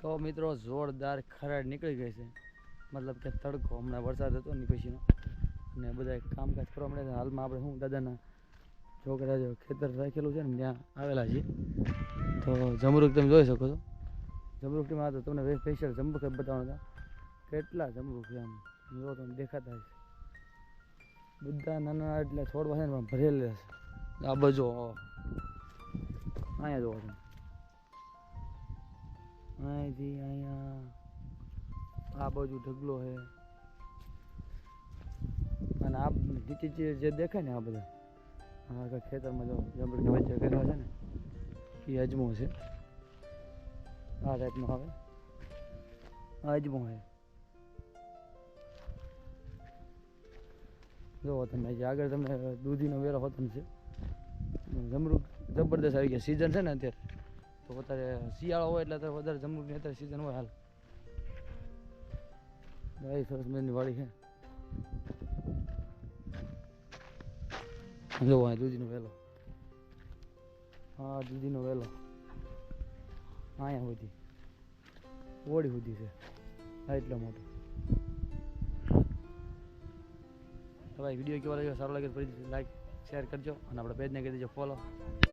તો મિત્રો જોરદાર ખરાડ નીકળી ગઈ છે, મતલબ કે તડકો હમણાં વરસાદ હતો ને પછીનો, અને બધા કામકાજ કરવા મળે. હાલમાં આપણે શું દાદાના છોકરા જો ખેતર રાખેલું છે ને ત્યાં આવેલા છીએ. તો જમરૂખ તમે જોઈ શકો છો. જમરૂખમાં તો તમને સ્પેશિયલ જમરૂખ બતાવવાના હતા. કેટલા જમરૂખ છે આમ જો તમને દેખાતા હશે. બધા નાના એટલે છોડવા છે ને ભરેલા છે. આ બાજુ અહીંયા જોવો તમે, અહીંથી અહીંયા આ બાજુ ઢગલો છે. અને આ નીચે જે દેખાય ને આ બધા આ ખેતરમાં જો જમરૂખની વચ્ચે કર્યા છે ને એ અજમો છે. આ ટાઈપનો આવે અજમો છે. જોવો તમે આગળ તમને દૂધીનો વેરો હોતો છે. જમરૂખ જબરદસ્ત આવી ગયા. સિઝન છે ને અત્યારે, તો અત્યારે શિયાળો હોય એટલે અત્યારે વધારે જમરૂખની અત્યારે સિઝન હોય. હાલ ભાઈ સરસ મજાની વાડી છે. જોવો અહીં દૂધીનો વેલો, હા દૂધીનો વેલો અહીંયા સુધી ઓળી સુધી છે. હા એટલો મોટો. ભાઈ વિડીયો કેવો લાગ્યો, સારો લાગે તો ફરી લાઈક શેર કરજો અને આપણા પેજને કરી દેજો ફોલો.